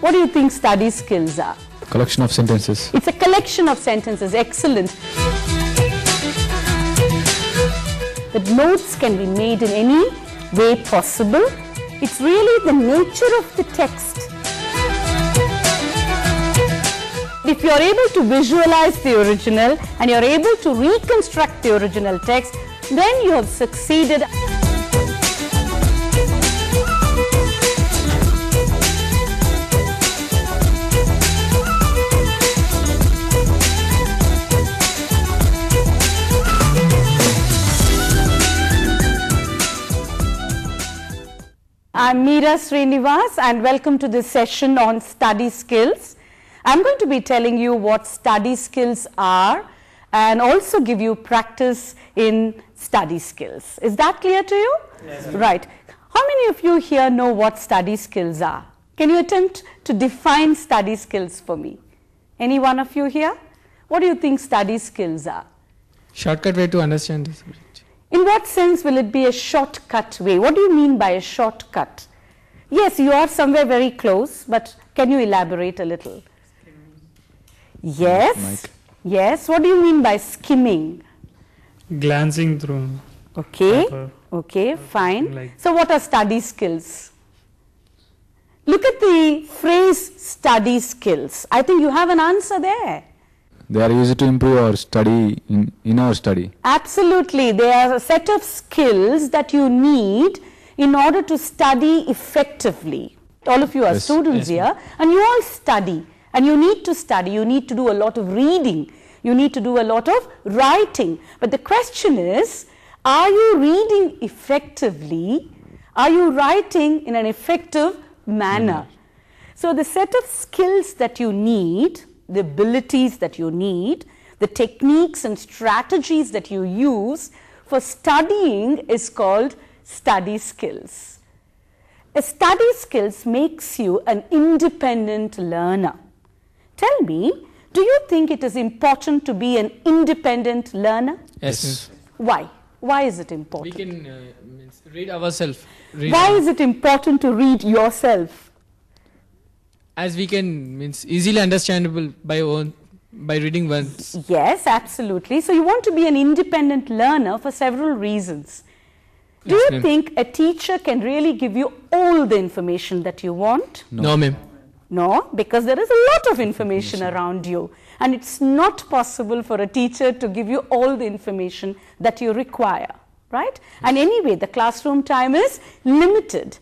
What do you think study skills are? Collection of sentences. It's a collection of sentences. Excellent. That notes can be made in any way possible. It's really the nature of the text. If you're able to visualize the original and you're able to reconstruct the original text, then you have succeeded. I'm Meera Srinivas and welcome to this session on study skills. I'm going to be telling you what study skills are and also give you practice in study skills. Is that clear to you? Yes. Right. How many of you here know what study skills are? Can you attempt to define study skills for me? Any one of you here? What do you think study skills are? Shortcut way to understand the subject. In what sense will it be a shortcut way? What do you mean by a shortcut? Yes, you are somewhere very close, but can you elaborate a little? Yes. Mike. Yes. What do you mean by skimming? Glancing through. Okay. Paper. Okay, fine. Like. So what are study skills? Look at the phrase study skills. I think you have an answer there. They are used to improve our study in our study. Absolutely. They are a set of skills that you need in order to study effectively. All of you are students here and you all study and you need to study. You need to do a lot of reading. You need to do a lot of writing. But the question is, are you reading effectively? Are you writing in an effective manner? So the set of skills that you need, the abilities that you need, the techniques and strategies that you use for studying is called study skills. A study skills makes you an independent learner. Tell me, do you think it is important to be an independent learner? Yes. Why? Why is it important? We can read ourselves. Why is it important to read yourself? As we can easily understandable by reading once. Yes, absolutely. So you want to be an independent learner for several reasons. Do you think a teacher can really give you all the information that you want? No, ma'am. No, because there is a lot of information around you and it's not possible for a teacher to give you all the information that you require, right? And anyway, the classroom time is limited.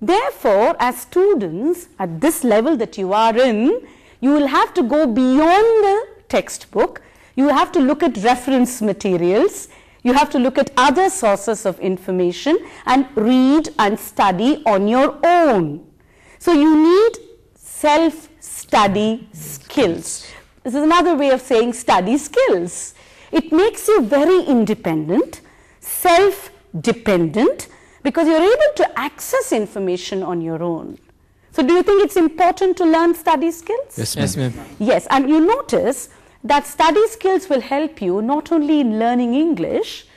Therefore, as students at this level that you are in, you will have to go beyond the textbook. You will have to look at reference materials. You have to look at other sources of information and read and study on your own. So you need self-study skills. This is another way of saying study skills. It makes you very independent, self-dependent, because you're able to access information on your own. So do you think it's important to learn study skills? Yes, ma'am. Yes, and you notice that study skills will help you not only in learning English,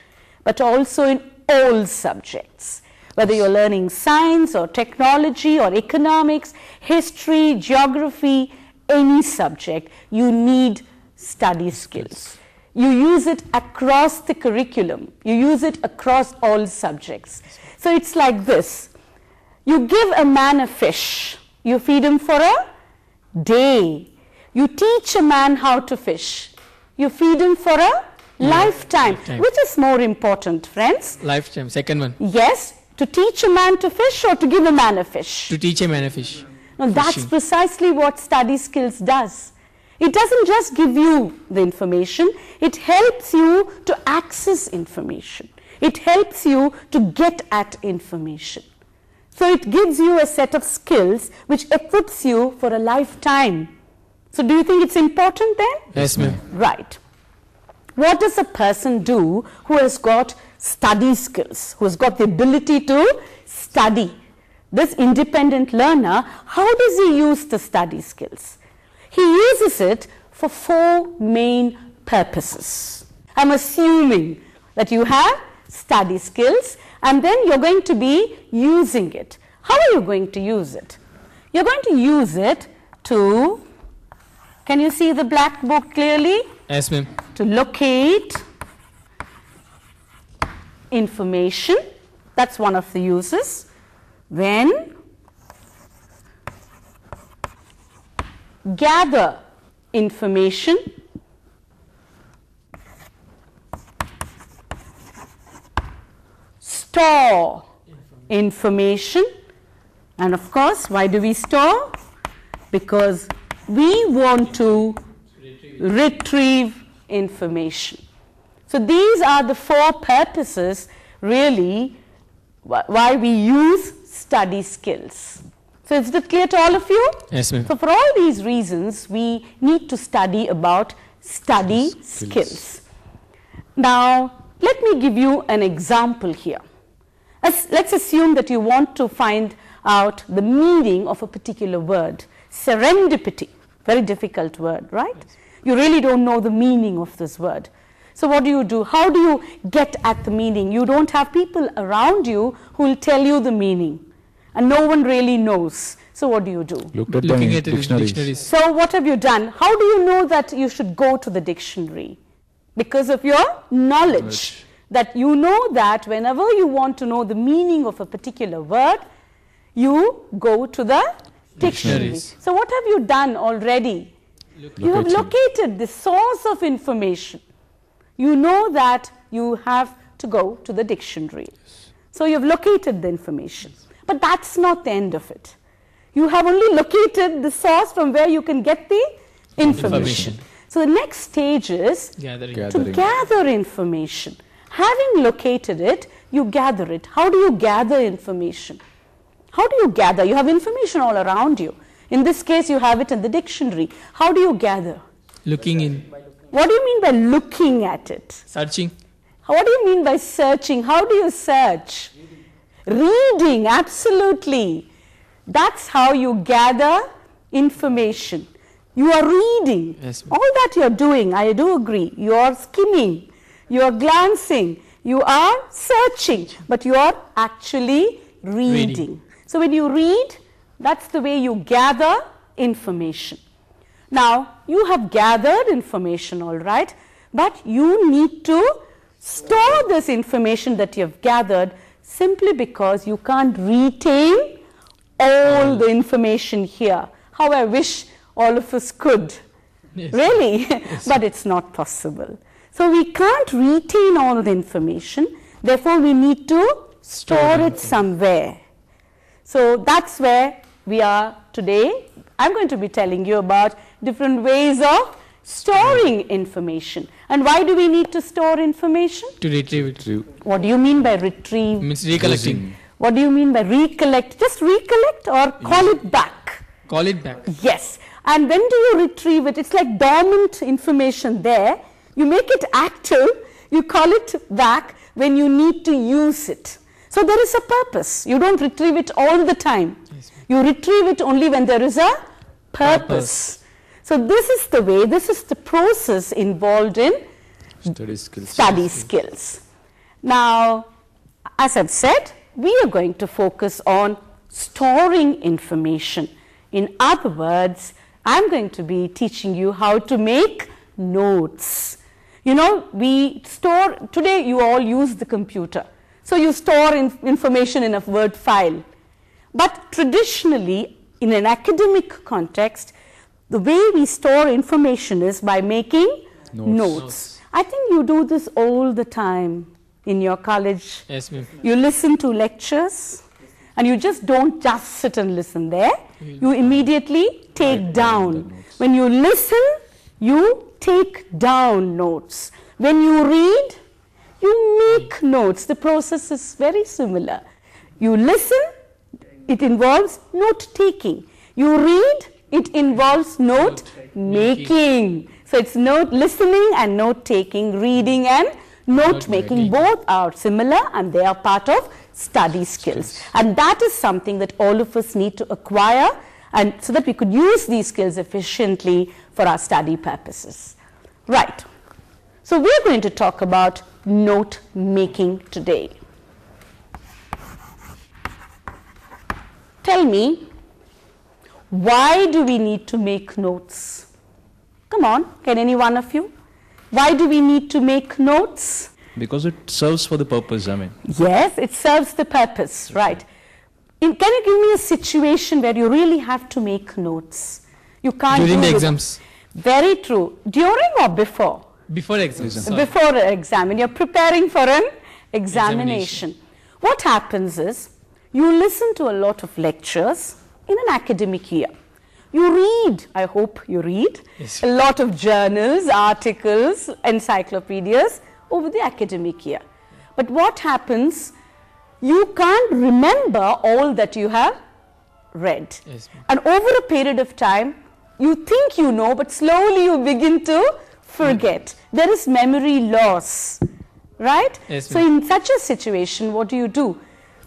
but also in all subjects. Whether you're learning science or technology or economics, history, geography, any subject, you need study skills. You use it across the curriculum. You use it across all subjects. So it's like this. You give a man a fish. You feed him for a day. You teach a man how to fish. You feed him for a lifetime. Which is more important, friends? Lifetime. Second one. Yes. To teach a man to fish or to give a man a fish? To teach a man a fish. Now that's precisely what study skills does. It doesn't just give you the information, it helps you to access information. It helps you to get at information. So it gives you a set of skills which equips you for a lifetime. So do you think it's important then? Yes, ma'am. Right. What does a person do who has got study skills, who has got the ability to study? This independent learner, how does he use the study skills? He uses it for 4 main purposes. I'm assuming that you have study skills and then you're going to be using it. How are you going to use it? You're going to use it to, can you see the black book clearly? Yes, ma'am. To locate information. That's one of the uses. When gather information, store information, and of course, why do we store? Because we want to retrieve information. So these are the four purposes really why we use study skills. So is it clear to all of you? Yes, ma'am. So for all these reasons, we need to study about study skills. Now, let me give you an example here. Let's assume that you want to find out the meaning of a particular word. Serendipity, very difficult word, right? You really don't know the meaning of this word. So what do? How do you get at the meaning? You don't have people around you who will tell you the meaning. And no one really knows. So what do you do? Looking at dictionaries. So what have you done? How do you know that you should go to the dictionary? Because of your knowledge. That you know that whenever you want to know the meaning of a particular word, you go to the dictionary. So what have you done already? You have located the source of information. You know that you have to go to the dictionary. So you have located the information. But that's not the end of it. You have only located the source from where you can get the information. So the next stage is to gather information. Having located it, you gather it. How do you gather information? How do you gather? You have information all around you. In this case, you have it in the dictionary. How do you gather? Looking in. What do you mean by looking at it? Searching. What do you mean by searching? How do you search? Reading, absolutely. That's how you gather information. You are reading. Yes, all that you are doing, I do agree. You are skimming. You are glancing. You are searching. But you are actually reading. So when you read, that's the way you gather information. Now, you have gathered information, all right, but you need to store this information that you have gathered simply because you can't retain all the information here. How I wish all of us could. Yes. Really? Yes. But it's not possible. So we can't retain all the information. Therefore, we need to store it somewhere. So that's where we are today. I'm going to be telling you about different ways of storing information. And why do we need to store information? To retrieve it. What do you mean by retrieve? It means recollecting. What do you mean by recollect? Just recollect or call it back? Call it back. Yes. And when do you retrieve it? It's like dormant information there. You make it active. You call it back when you need to use it. So there is a purpose. You don't retrieve it all the time. Yes. You retrieve it only when there is a purpose. So this is the way, this is the process involved in study skills. Now, as I've said, we are going to focus on storing information. In other words, I'm going to be teaching you how to make notes. You know, we store, today you all use the computer. So you store information in a Word file. But traditionally, in an academic context, the way we store information is by making notes. I think you do this all the time in your college. Yes, ma'am. You listen to lectures and you just don't just sit and listen there. You immediately take down. When you listen, you take down notes. When you read, you make notes. The process is very similar. You listen, it involves note-taking. You read, it involves note-making. So it's listening and note-taking, reading and note-making. Both are similar and they are part of study skills. And that is something that all of us need to acquire, and so that we could use these skills efficiently for our study purposes. Right. So we're going to talk about note-making today. Tell me, Why do we need to make notes? Come on, can any one of you? Why do we need to make notes? Because it serves for the purpose, I mean. Yes, it serves the purpose, right. Can you give me a situation where you really have to make notes? You can't During do the it. exams. Very true. During or before? Before exams. Sorry. Before an exam, when you're preparing for an examination. What happens is, you listen to a lot of lectures in an academic year. You read, I hope you read, Yes. a lot of journals, articles, encyclopedias over the academic year. But what happens, you can't remember all that you have read. Yes, ma'am. And over a period of time, you think you know, but slowly you begin to forget. There is memory loss, right? Yes, So ma'am. in such a situation, what do?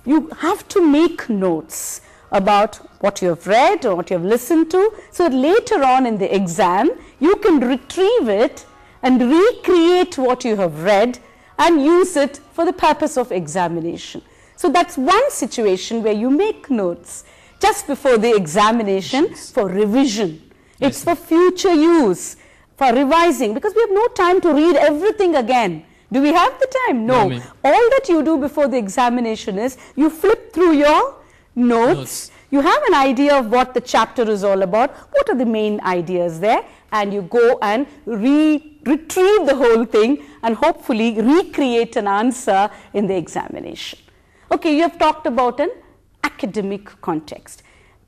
You have to make notes about what you have read or what you have listened to, so that later on in the exam, you can retrieve it and recreate what you have read and use it for the purpose of examination. So that's one situation where you make notes just before the examination for revision. It's for future use, for revising, because we have no time to read everything again. Do we have the time? No. ma'am. All that you do before the examination is you flip through your notes. You have an idea of what the chapter is all about, what are the main ideas there, and you go and retrieve the whole thing and hopefully recreate an answer in the examination. Okay, you have talked about an academic context.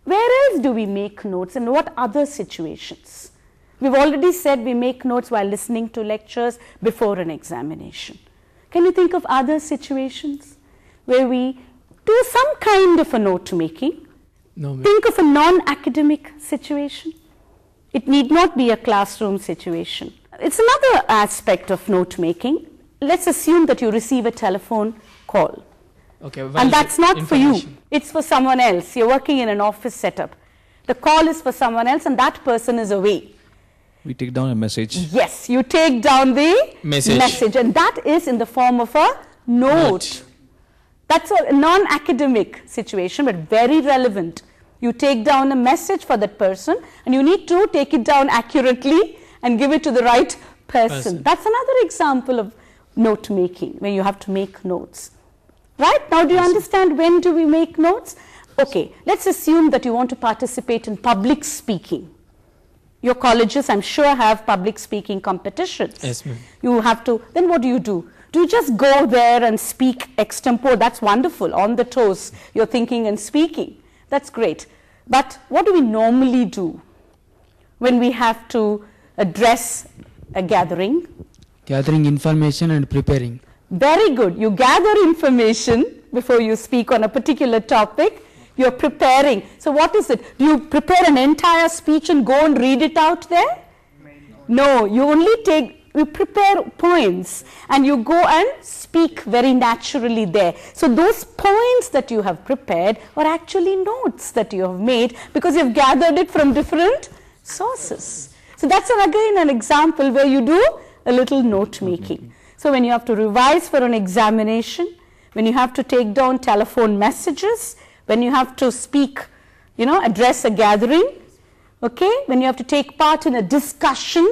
Where else do we make notes, and what other situations? We've already said we make notes while listening to lectures before an examination. Can you think of other situations where we do some kind of a note making? No, ma'am. Think of a non-academic situation. It need not be a classroom situation. It's another aspect of note making. Let's assume that you receive a telephone call. Okay, And that's not for you. information. It's for someone else. You're working in an office setup. The call is for someone else and that person is away. We take down a message. Yes, you take down the Message. and that is in the form of a note. That's a non-academic situation, but very relevant. You take down a message for that person and you need to take it down accurately and give it to the right person. That's another example of note making, where you have to make notes. Right? Now do you understand when do we make notes? Okay, let's assume that you want to participate in public speaking. Your colleges, I'm sure, have public speaking competitions. Yes, ma'am. You have to, then what do? Do you just go there and speak extempore? That's wonderful, on the toes, you're thinking and speaking. That's great. But what do we normally do when we have to address a gathering? Gathering information and preparing. Very good. You gather information before you speak on a particular topic. You're preparing. So what is it? Do you prepare an entire speech and go and read it out there? No, you only you prepare points and you go and speak very naturally there. So those points that you have prepared are actually notes that you have made because you've gathered it from different sources. So that's again an example where you do a little note making. So when you have to revise for an examination, when you have to take down telephone messages, when you have to speak, address a gathering, okay, when you have to take part in a discussion,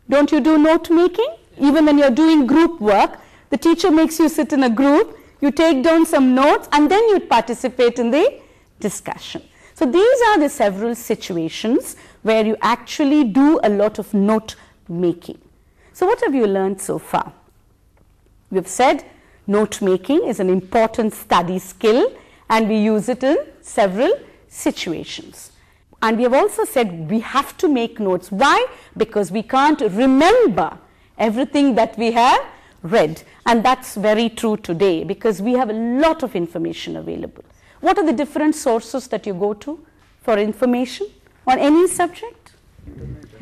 don't you do note making? Even when you're doing group work, the teacher makes you sit in a group, you take down some notes and then you participate in the discussion. So these are the several situations where you actually do a lot of note making. So what have you learned so far? We've said note making is an important study skill and we use it in several situations. And we have also said we have to make notes. Why? Because we can't remember everything that we have read. And that's very true today because we have a lot of information available. What are the different sources that you go to for information on any subject?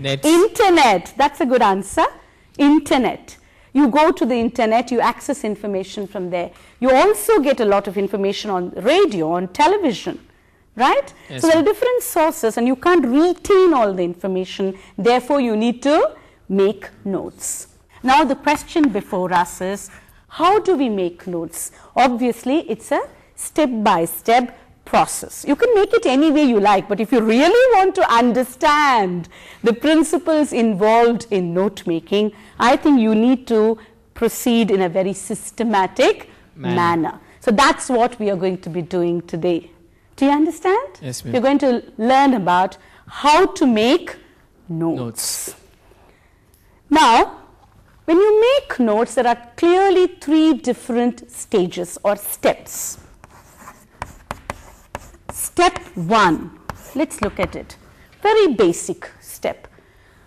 Internet. That's a good answer. Internet. You go to the internet, you access information from there. You also get a lot of information on radio, on television, right? Yes, so there are different sources and you can't retain all the information. Therefore, you need to make notes. Now, the question before us is, how do we make notes? Obviously, it's a step-by-step process. You can make it any way you like, but if you really want to understand the principles involved in note making, I think you need to proceed in a very systematic manner. So that's what we are going to be doing today. Do you understand? Yes, ma'am. We're going to learn about how to make notes. Now, when you make notes, there are clearly 3 different stages or steps. Step 1, let's look at it. Very basic step.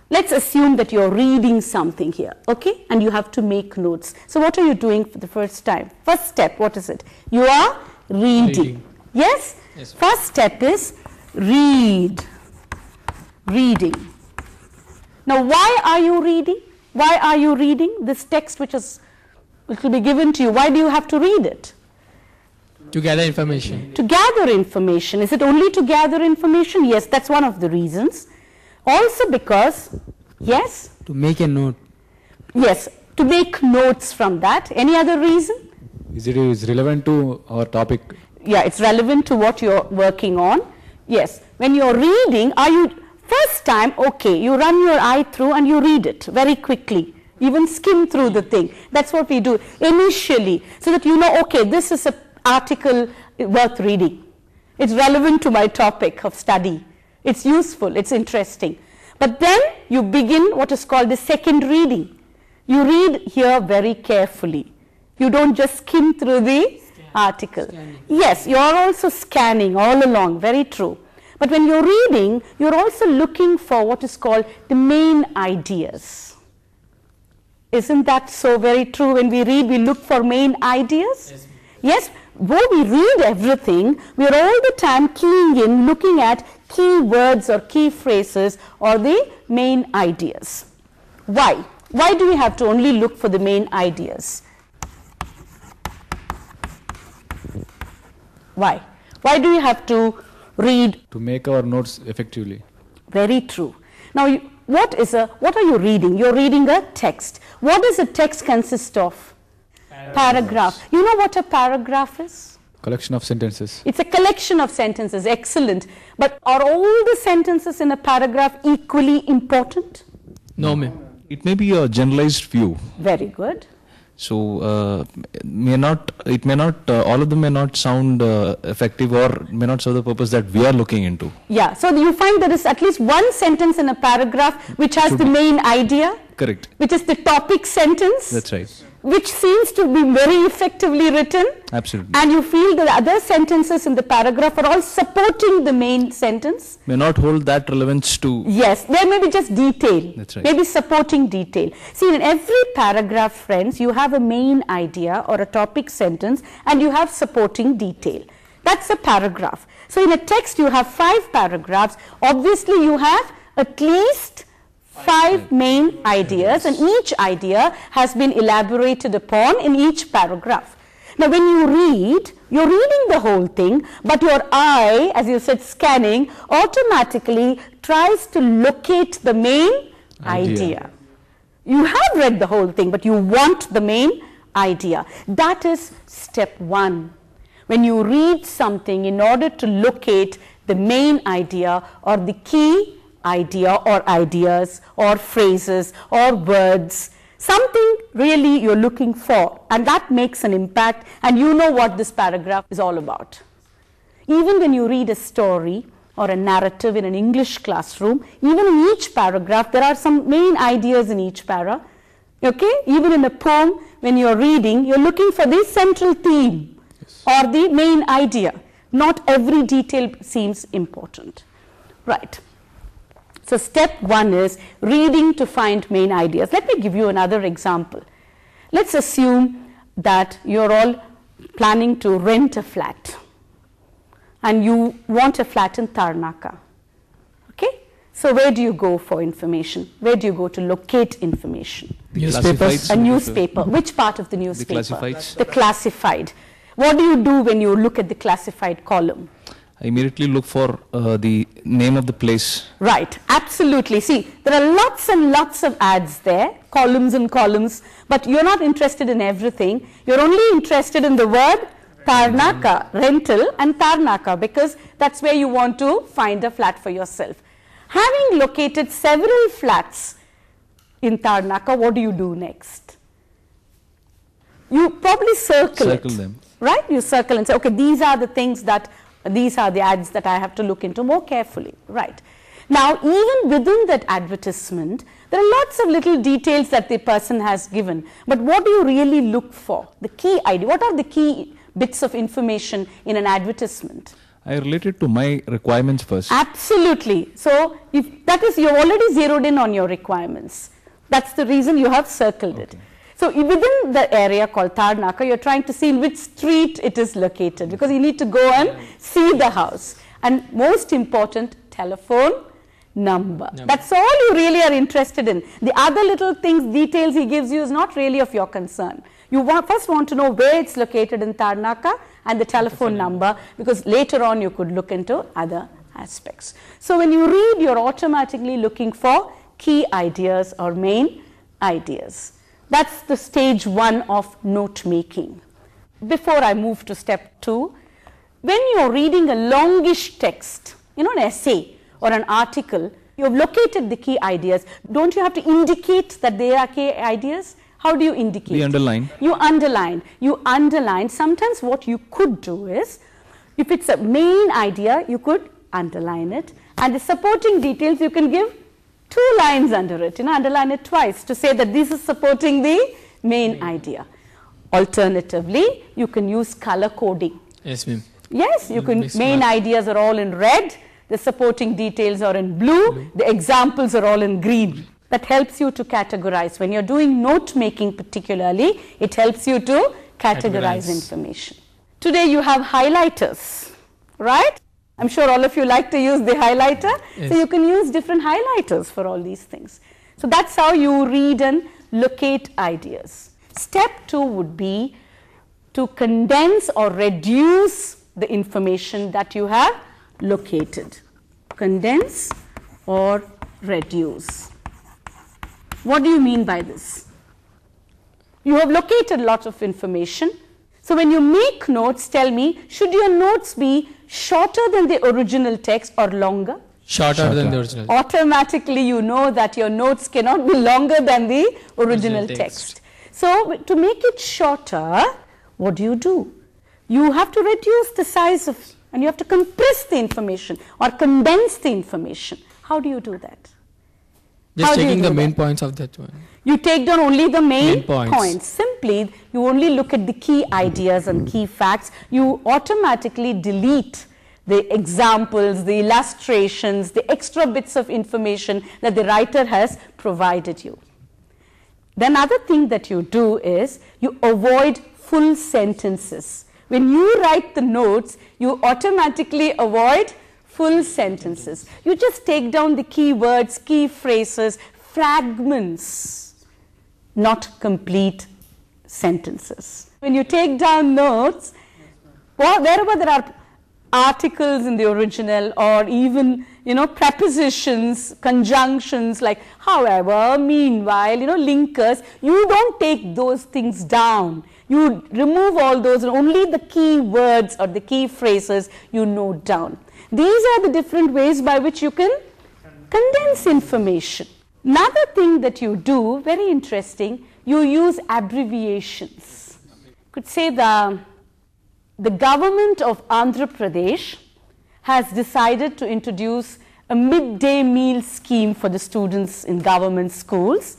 Let's assume that you're reading something here, okay? And you have to make notes. So what are you doing for the first time? First step, what is it? You are reading. Yes? Yes. First step is read. Reading. Now, why are you reading? Why are you reading this text which will be given to you? Why do you have to read it? To gather information. To gather information. Is it only to gather information? Yes, that's one of the reasons. Also because, yes? To make a note. Yes, to make notes from that. Any other reason? Is it relevant to our topic? Yeah, it's relevant to what you're working on. Yes, when you're reading, first time, okay, you run your eye through and you read it very quickly. Even skim through the thing. That's what we do initially, so that you know, okay, this is an article worth reading. It's relevant to my topic of study. It's useful, it's interesting. But then you begin what is called the second reading. You read here very carefully. You don't just skim through the article. Yes, you are also scanning all along, very true. But when you're reading, you're also looking for what is called the main ideas. Isn't that so very true? When we read, we look for main ideas? Yes, though we read everything, we are all the time keying in, looking at key words or key phrases or the main ideas. Why? Why do we have to only look for the main ideas? Why? Why do we have to read? To make our notes effectively. Very true. Now, what are you reading? You're reading a text. What does a text consist of? Paragraph. You know what a paragraph is? Collection of sentences. It's a collection of sentences. Excellent. But are all the sentences in a paragraph equally important? No, ma'am. It may be a generalized view. Very good. So all of them may not sound effective or may not serve the purpose that we are looking into. Yeah, so you find there is at least one sentence in a paragraph which has the main idea. Correct. Which is the topic sentence. That's right. Which seems to be very effectively written. Absolutely. And you feel that the other sentences in the paragraph are all supporting the main sentence. May not hold that relevance to... Yes, there may be just detail. That's right. Maybe supporting detail. See, in every paragraph, friends, you have a main idea or a topic sentence and you have supporting detail. That's a paragraph. So in a text, you have 5 paragraphs. Obviously, you have at least 5 main ideas, and each idea has been elaborated upon in each paragraph. Now, when you read, you're reading the whole thing, but your eye, as you said, scanning, automatically tries to locate the main idea. You have read the whole thing, but you want the main idea. That is step 1. When you read something, in order to locate the main idea or the key idea or ideas or phrases or words, something really you're looking for, and that makes an impact, and you know what this paragraph is all about. Even when you read a story or a narrative in an English classroom, even in each paragraph there are some main ideas in each para. Okay? Even in a poem, when you're reading, you're looking for the central theme or the main idea. Not every detail seems important. Right. So step 1 is reading to find main ideas. Let me give you another example. Let's assume that you're all planning to rent a flat and you want a flat in Tarnaka. Okay? So where do you go for information? Where do you go to locate information? Newspapers. A newspaper. Which part of the newspaper? The classifieds. The classified. What do you do when you look at the classified column? I immediately look for the name of the place. Right, absolutely. See, there are lots and lots of ads there, columns and columns, but you're not interested in everything. You're only interested in the word Tarnaka, rental, and Tarnaka, because that's where you want to find a flat for yourself. Having located several flats in Tarnaka, what do you do next? You probably circle them. Right? You circle and say, okay, these are the things that, these are the ads that I have to look into more carefully. Right. Now, even within that advertisement, there are lots of little details that the person has given. But what do you really look for? The key idea. What are the key bits of information in an advertisement? I relate it to my requirements first. Absolutely. So, if that is, you've already zeroed in on your requirements. That's the reason you have circled it. So, within the area called Tarnaka, you're trying to see in which street it is located, because you need to go and see the house. And most important, telephone number. That's all you really are interested in. The other little things, details he gives you is not really of your concern. You first want to know where it's located in Tarnaka and the telephone number, because later on you could look into other aspects. So, when you read, you're automatically looking for key ideas or main ideas. That's the stage 1 of note making. Before I move to step 2, when you're reading a longish text, an essay or an article, you have located the key ideas. Don't you have to indicate that they are key ideas? How do you indicate? We underline. You underline. You underline. Sometimes what you could do is, if it's a main idea, you could underline it. And the supporting details, you can give 2 lines under it, underline it twice to say that this is supporting the main idea. Alternatively, you can use color coding. Yes, ma'am. Yes, you can. Main ideas are all in red, the supporting details are in blue, the examples are all in green. That helps you to categorize. When you're doing note making particularly, it helps you to categorize information. Today you have highlighters, right? I'm sure all of you like to use the highlighter. Yes. So you can use different highlighters for all these things. So that's how you read and locate ideas. Step 2 would be to condense or reduce the information that you have located. Condense or reduce. What do you mean by this? You have located lots of information. So when you make notes, tell me, should your notes be shorter than the original text or longer? Shorter than the original. Automatically you know that your notes cannot be longer than the original text. So to make it shorter, what do? You have to reduce the size of, and you have to compress the information or condense the information. How do you do that? Just taking the main points of that one. You take down only the main points. Simply, you only look at the key ideas and key facts. You automatically delete the examples, the illustrations, the extra bits of information that the writer has provided you. The another thing that you do is you avoid full sentences. When you write the notes, you automatically avoid full sentences. You just take down the key words, key phrases, fragments, not complete sentences. When you take down notes, wherever there are articles in the original or even, prepositions, conjunctions like however, meanwhile, linkers, you don't take those things down. You remove all those, and only the key words or the key phrases you note down. These are the different ways by which you can condense information. Another thing that you do, very interesting, you use abbreviations. You could say the government of Andhra Pradesh has decided to introduce a midday meal scheme for the students in government schools.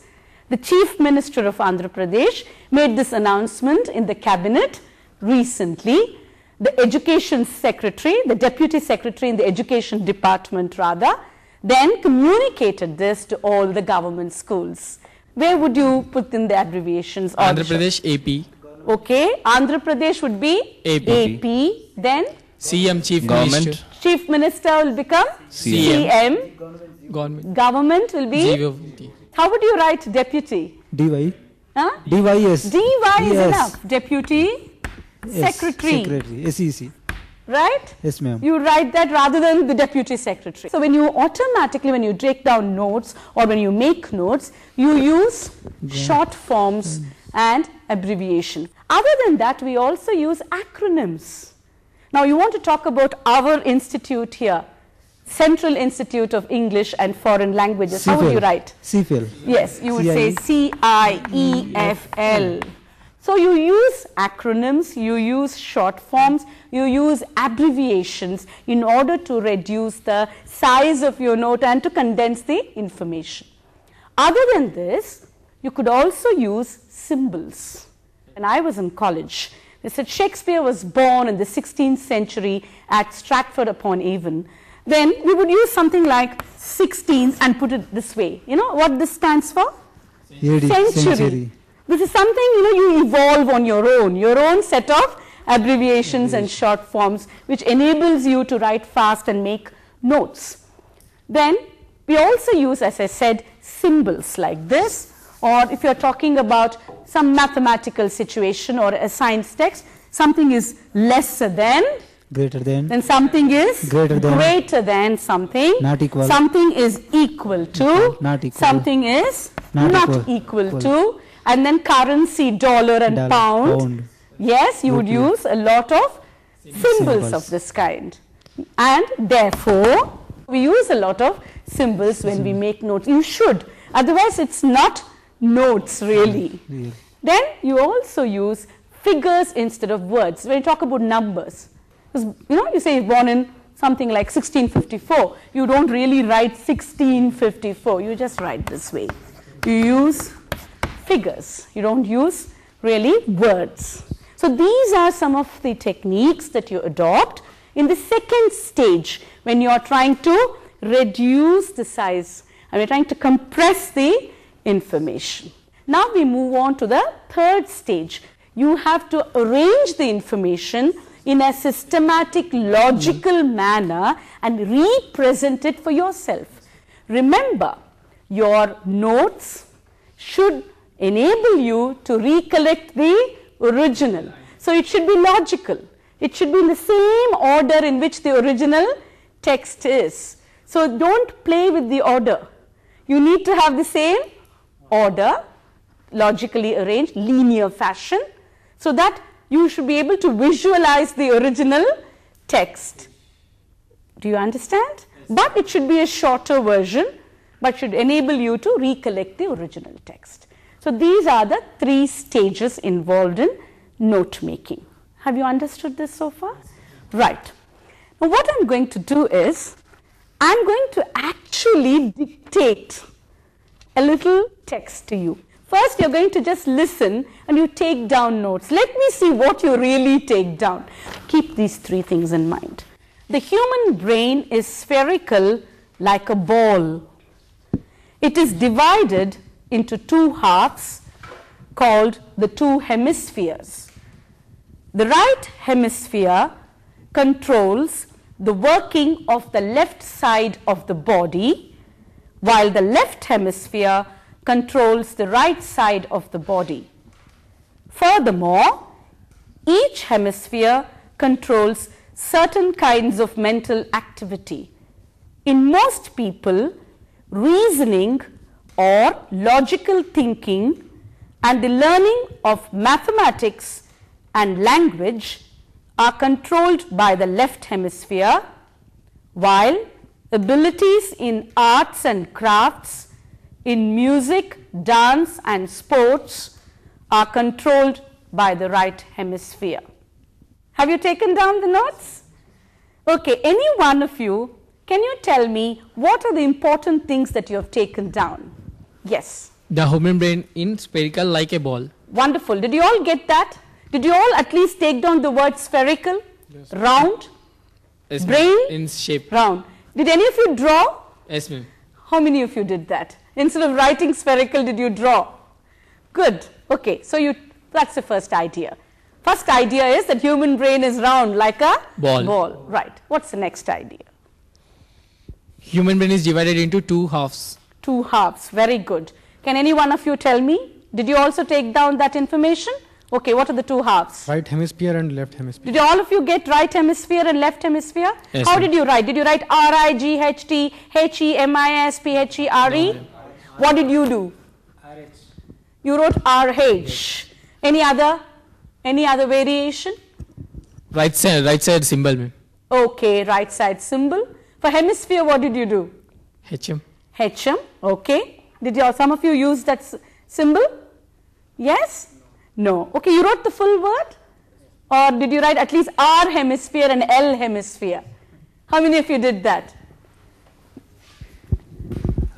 The Chief Minister of Andhra Pradesh made this announcement in the cabinet recently. The Education Secretary, the Deputy Secretary in the Education Department rather, then communicated this to all the government schools. Where would you put in the abbreviations? Andhra Pradesh AP. Okay, Andhra Pradesh would be AP. Then CM Chief Government. Minister. Chief Minister will become CM. Government will be GOVT. How would you write deputy? DY. Huh? DYS. DY is enough. Deputy Secretary. Secretary. SEC. Right? Yes, ma'am. You write that rather than the Deputy Secretary. So when you automatically, when you take down notes or when you make notes, you use short forms and abbreviation. Other than that, we also use acronyms. Now, you want to talk about our institute here, Central Institute of English and Foreign Languages. How would you write? CIEFL. Yes, you would say CIEFL. So you use acronyms, you use short forms, you use abbreviations in order to reduce the size of your note and to condense the information. Other than this, you could also use symbols. When I was in college, they said Shakespeare was born in the 16th century at Stratford upon Avon. Then we would use something like 16 and put it this way. You know what this stands for? Century. This is something, you evolve on your own set of abbreviations and short forms which enables you to write fast and make notes. Then we also use, as I said, symbols like this, or if you are talking about some mathematical situation or a science text, something is lesser than, greater than, then something is greater than something, not equal, something is equal to, not equal, something is not equal to, and then currency, dollar and pound. Yes, you would use a lot of symbols of this kind. And therefore, we use a lot of symbols when we make notes. You should. Otherwise, it's not notes really. Then you also use figures instead of words. When you talk about numbers, you say you're born in something like 1654. You don't really write 1654. You just write this way. You use figures. You don't use really words. So these are some of the techniques that you adopt in the second stage when you are trying to reduce the size and we're trying to compress the information. Now we move on to the third stage. You have to arrange the information in a systematic, logical manner and represent it for yourself. Remember, your notes should enable you to recollect the original. So it should be logical. It should be in the same order in which the original text is. So don't play with the order. You need to have the same order, logically arranged, linear fashion, so that you should be able to visualize the original text. Do you understand? But it should be a shorter version, but should enable you to recollect the original text. So these are the three stages involved in note making. Have you understood this so far? Right. Now what I'm going to do is, I'm going to actually dictate a little text to you. First, you're going to just listen and you take down notes. Let me see what you really take down. Keep these three things in mind. The human brain is spherical like a ball. It is divided into two halves called the two hemispheres. The right hemisphere controls the working of the left side of the body, while the left hemisphere controls the right side of the body. Furthermore, each hemisphere controls certain kinds of mental activity. In most people, reasoning or logical thinking and the learning of mathematics and language are controlled by the left hemisphere, while abilities in arts and crafts, in music, dance and sports are controlled by the right hemisphere. Have you taken down the notes? Okay, any one of you, can you tell me what are the important things that you have taken down? Yes. The human brain is spherical like a ball. Wonderful. Did you all get that? Did you all at least take down the word spherical? Yes. Round? Yes, brain? In shape. Round. Did any of you draw? Yes, ma'am. How many of you did that? Instead of writing spherical, did you draw? Good. Okay, so that's the first idea. First idea is that human brain is round like a ball. Right. What's the next idea? Human brain is divided into two halves. Two halves. Very good. Can any one of you tell me? Did you also take down that information? Okay, what are the two halves? Right hemisphere and left hemisphere. Did all of you get right hemisphere and left hemisphere? Yes, how did you write? Did you write R-I-G-H-T, H-E-M-I-S-P-H-E-R-E? What did you do? RH. You wrote RH. Any other variation? Right side symbol, ma'am. Okay, right side symbol. For hemisphere, what did you do? HM. HM, okay. Did some of you use that symbol? Yes? No. Okay, you wrote the full word? Or did you write at least R hemisphere and L hemisphere? How many of you did that?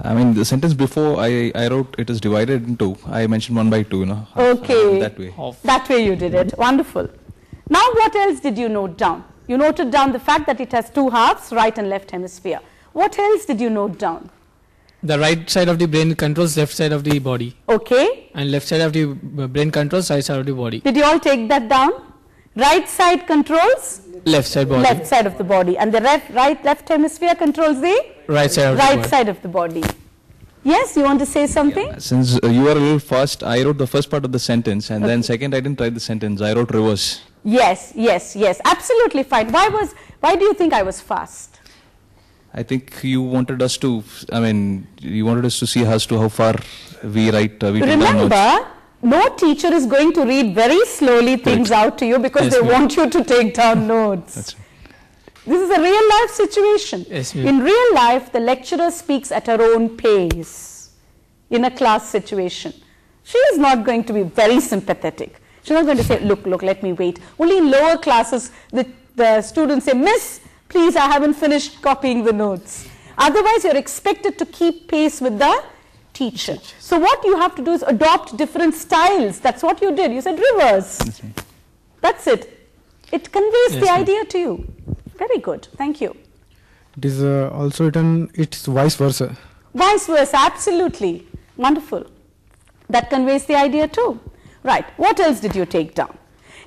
I mean, the sentence before I wrote it is divided into, I mentioned 1 by 2, you know. Okay. That way. That way you did it. Wonderful. Now what else did you note down? You noted down the fact that it has 2 halves, right and left hemisphere. What else did you note down? The right side of the brain controls left side of the body. Okay. And left side of the brain controls right side of the body. Did you all take that down? Right side controls? Left side body. Left side of the body. And the left hemisphere controls the? Right side of the body. Right side of the body. Yes, you want to say something? Yeah, since you were a little fast, I wrote the first part of the sentence, and then second I didn't write the sentence, I wrote reverse. Yes, absolutely fine. Why do you think I was fast? I think you wanted us to, you wanted us to see as to how far we write, we take down notes. Remember, no teacher is going to read very slowly things out to you because they want you to take down notes. That's right. This is a real life situation. Yes, in real life, the lecturer speaks at her own pace in a class situation. She is not going to be very sympathetic. She's not going to say, look, let me wait. Only in lower classes, the students say, Miss, please, I haven't finished copying the notes. Otherwise, you're expected to keep pace with the teacher. So what you have to do is adopt different styles. That's what you did. You said reverse. That's it. It conveys the idea to you. Very good. Thank you. It is also written, it's vice versa. Vice versa, absolutely. Wonderful. That conveys the idea too. Right. What else did you take down?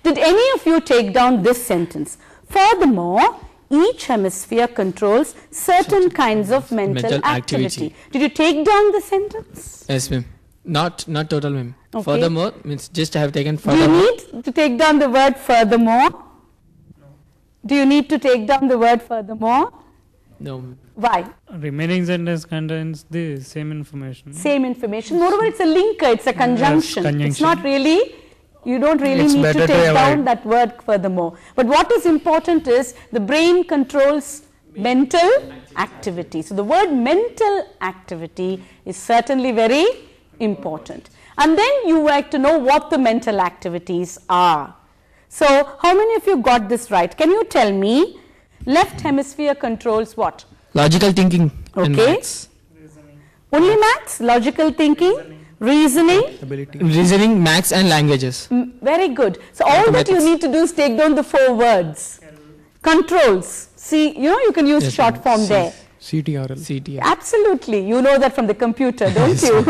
Did any of you take down this sentence? Furthermore, each hemisphere controls certain kinds of mental activity. Did you take down the sentence? Yes, ma'am. Not total, ma'am. Okay. Furthermore means just I have taken furthermore. Do you need to take down the word furthermore? Do you need to take down the word furthermore? No. Why? Remaining sentence contains the same information. Same information. Moreover, it's a linker, it's a conjunction. It's not really, you don't really need to take down that word furthermore. But what is important is the brain controls mental activity. So the word mental activity is certainly very important. And then you like to know what the mental activities are. So how many of you got this right? Can you tell me? Left hemisphere controls what? Logical thinking. And Okay. maths. Only maths? Logical thinking? Reasoning? Reasoning, maths and languages. Very good. So all that you need to do is take down the 4 words. Controls. See, you can use short form there. CTRL. CTR. Absolutely. You know that from the computer, don't you?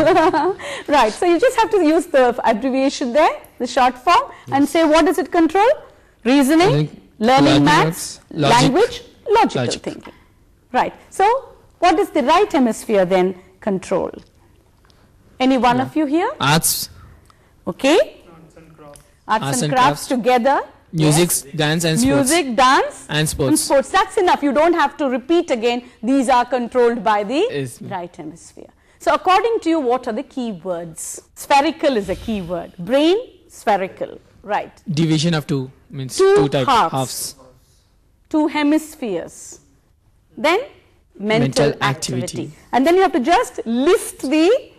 Right. So you just have to use the abbreviation there, the short form, and say what does it control? Reasoning, learning maths, language, logical thinking. Right. So what does the right hemisphere then control? Any one of you here? Arts. Okay. Arts and crafts together. Music, dance and sports. Music, dance And sports. That's enough. You don't have to repeat again. These are controlled by the right hemisphere. So according to you, what are the key words? Spherical is a key word. Brain, spherical. Right. Division of 2 means 2 types. Halves. 2 hemispheres. Then mental activity. And then you have to just list the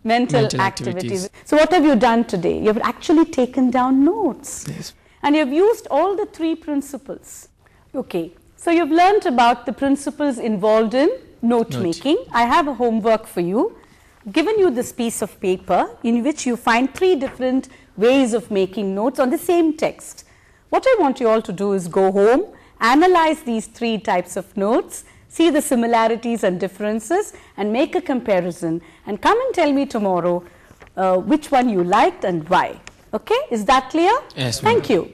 mental activities. So what have you done today? You have actually taken down notes. Yes. And you have used all the 3 principles. Okay. So you've learnt about the principles involved in note making. I have a homework for you. I've given you this piece of paper in which you find 3 different ways of making notes on the same text. What I want you all to do is go home, analyze these 3 types of notes, see the similarities and differences, and make a comparison, and come and tell me tomorrow which one you liked and why. Okay, is that clear? Yes, ma'am. Thank you.